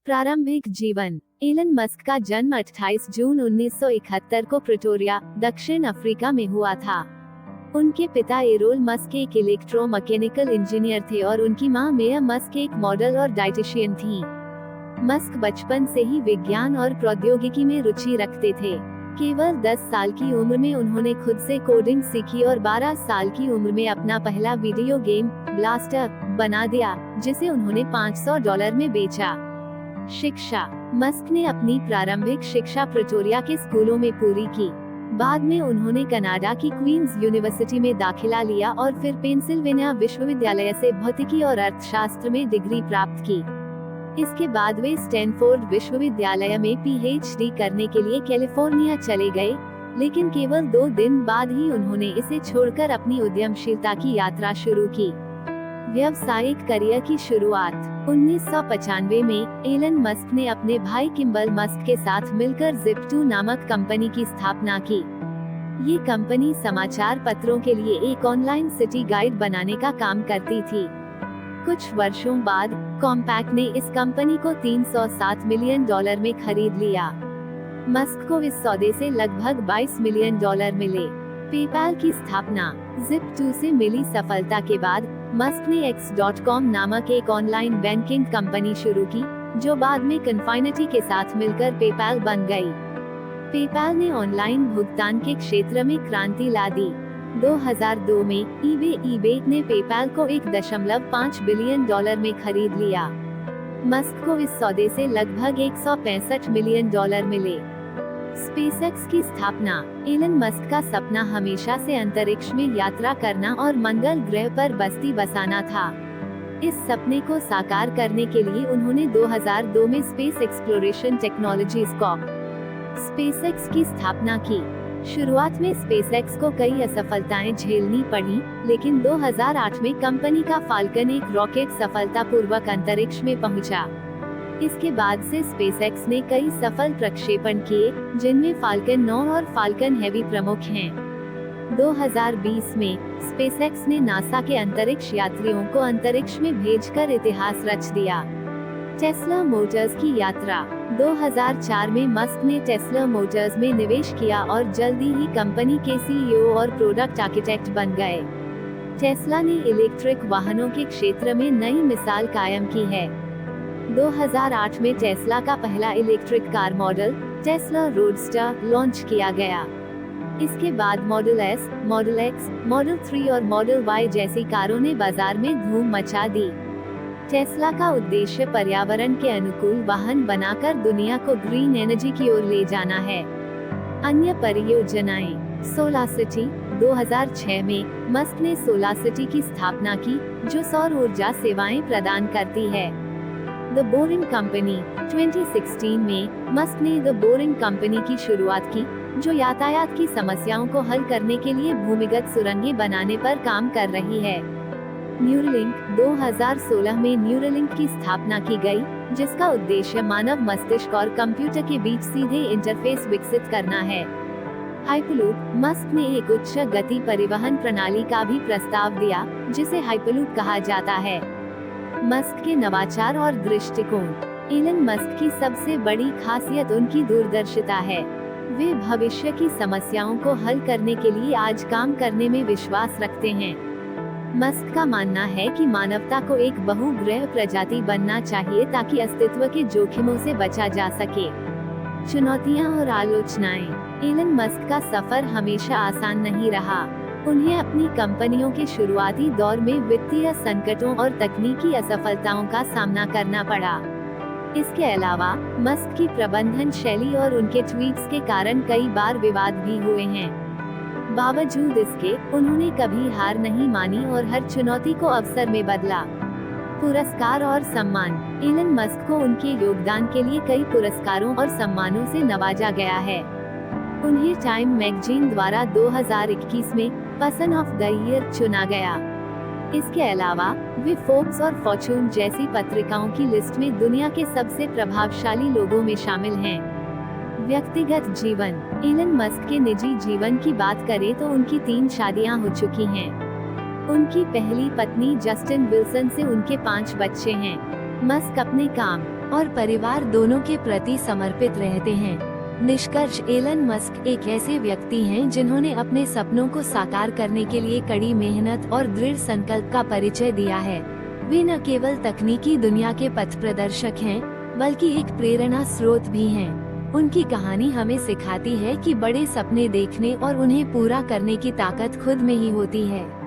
प्रारंभिक जीवन। Elon Musk का जन्म 28 जून 1971 को प्रिटोरिया, दक्षिण अफ्रीका में हुआ था। उनके पिता एरोल मस्क एक इलेक्ट्रोमैकेनिकल इंजीनियर थे और उनकी मां मेया मस्क एक मॉडल और डाइटिशियन थीं। मस्क बचपन से ही विज्ञान और प्रौद्योगिकी में रुचि रखते थे। केवल 10 साल की उम्र में उन्होंने खुद से कोडिंग सीखी और 12 साल की उम्र में अपना पहला वीडियो गेम ब्लास्टर बना दिया, जिसे उन्होंने $500 में बेचा। शिक्षा। मस्क ने अपनी प्रारंभिक शिक्षा प्रिटोरिया के स्कूलों में पूरी की। बाद में उन्होंने कनाडा की क्वींस यूनिवर्सिटी में दाखिला लिया और फिर पेंसिल्वेनिया विश्वविद्यालय से भौतिकी और अर्थशास्त्र में डिग्री प्राप्त की। इसके बाद वे स्टैनफोर्ड विश्वविद्यालय में पीएचडी करने के लिए कैलिफोर्निया चले गए, लेकिन केवल 2 दिन बाद ही उन्होंने इसे छोड़कर अपनी उद्यमशीलता की यात्रा शुरू की। व्यावसायिक करियर की शुरुआत। 1995 में एलन मस्क ने अपने भाई किम्बल मस्क के साथ मिलकर Zip2 नामक कंपनी की स्थापना की। ये कंपनी समाचार पत्रों के लिए एक ऑनलाइन सिटी गाइड बनाने का काम करती थी। कुछ वर्षों बाद कॉम्पैक्ट ने इस कंपनी को $307 मिलियन में खरीद लिया। मस्क को इस सौदे से लगभग $22 मिलियन मिले। पेपैल की स्थापना। Zip2 से मिली सफलता के बाद मस्क ने X.com नामक एक ऑनलाइन बैंकिंग कंपनी शुरू की, जो बाद में कन्फाइनिटी के साथ मिलकर पेपैल बन गई। पेपैल ने ऑनलाइन भुगतान के क्षेत्र में क्रांति ला दी। 2002 में ईबे ने पेपैल को $1.5 बिलियन में खरीद लिया। मस्क को इस सौदे से लगभग $165 मिलियन मिले। स्पेसएक्स की स्थापना। एलन मस्क का सपना हमेशा से अंतरिक्ष में यात्रा करना और मंगल ग्रह पर बस्ती बसाना था। इस सपने को साकार करने के लिए उन्होंने 2002 में space exploration technologies Corp SpaceX की स्थापना की। शुरुआत में स्पेसएक्स को कई असफलताएं झेलनी पड़ी, लेकिन 2008 में कंपनी का फाल्कन 1 रॉकेट सफलतापूर्वक अंतरिक्ष में पहुंचा। इसके बाद से स्पेसएक्स ने कई सफल प्रक्षेपण किए, जिनमें फाल्कन 9 और फाल्कन हेवी प्रमुख हैं। 2020 में स्पेसएक्स ने नासा के अंतरिक्ष यात्रियों को अंतरिक्ष में भेजकर इतिहास रच दिया। टेस्ला मोटर्स की यात्रा। 2004 में मस्क ने टेस्ला मोटर्स में निवेश किया और जल्दी ही कंपनी के सीईओ और प्रोडक्ट आर्किटेक्ट बन गए। टेस्ला ने इलेक्ट्रिक वाहनों के क्षेत्र में नई मिसाल कायम की है। 2008 में टेस्ला का पहला electric car model Tesla roadster launch किया गया। इसके बाद model S, model x, model 3 और मॉडल वाई जैसी कारों ने बाजार में धूम मचा दी। टेस्ला का उद्देश्य पर्यावरण के अनुकूल वाहन बनाकर दुनिया को ग्रीन एनर्जी की ओर ले जाना है। अन्य परियोजनाएं। सोलासिटी। 2006 में मस्क ने सोलासिटी की स्थापना की, जो सौर ऊर्जा सेवाएं प्रदान करती है। The boring company. 2016 में मस्क ने द बोरिंग कंपनी की शुरुआत की, जो यातायात की समस्याओं को हल करने के लिए भूमिगत सुरंगें बनाने पर काम कर रही है। न्यूरलिंक। 2016 में न्यूरलिंक की स्थापना की गई, जिसका उद्देश्य मानव मस्तिष्क और कंप्यूटर के बीच सीधे इंटरफेस विकसित करना है। हाइपरलूप। मस्क ने एक उच्च गति परिवहन प्रणाली का भी प्रस्ताव दिया, जिसे हाइपरलूप कहा जाता है। मस्क के नवाचार और दृष्टिकोण। एलन मस्क की सबसे बड़ी खासियत उनकी दूरदर्शिता है। वे भविष्य की समस्याओं को हल करने के लिए आज काम करने में विश्वास रखते हैं। मस्क का मानना है कि मानवता को एक बहुग्रह प्रजाति बनना चाहिए ताकि अस्तित्व के जोखिमों से बचा जा सके। चुनौतियां और आलोचनाएं। एलन मस्क का सफर हमेशा आसान नहीं रहा। उन्हें अपनी कंपनियों के शुरुआती दौर में वित्तीय संकटों और तकनीकी असफलताओं का सामना करना पड़ा। इसके अलावा मस्क की प्रबंधन शैली और उनके ट्वीट्स के कारण कई बार विवाद भी हुए हैं। बावजूद इसके, उन्होंने कभी हार नहीं मानी और हर चुनौती को अवसर में बदला। पुरस्कार और सम्मान। एलन मस्क को उनके योगदान के लिए कई पुरस्कारों और सम्मानों से नवाजा गया है। उन्हें टाइम मैगजीन द्वारा 2021 में पर्सन ऑफ द ईयर चुना गया। इसके अलावा वे फोर्ब्स और फॉर्च्यून जैसी पत्रिकाओं की लिस्ट में दुनिया के सबसे प्रभावशाली लोगों में शामिल हैं। व्यक्तिगत जीवन। एलन मस्क के निजी जीवन की बात करें तो उनकी 3 शादियां हो चुकी हैं। उनकी पहली पत्नी जस्टिन विल्सन से उनके 5 बच्चे हैं। मस्क अपने काम, और परिवार दोनों के प्रति समर्पित रहते हैं। निष्कर्ष, एलन मस्क एक ऐसे व्यक्ति हैं जिन्होंने अपने सपनों को साकार करने के लिए कड़ी मेहनत और दृढ़ संकल्प का परिचय दिया है। वे न केवल तकनीकी दुनिया के पथ प्रदर्शक हैं, बल्कि एक प्रेरणा स्रोत भी हैं। उनकी कहानी हमें सिखाती है कि बड़े सपने देखने और उन्हें पूरा करने की ताकत खुद में ही होती है।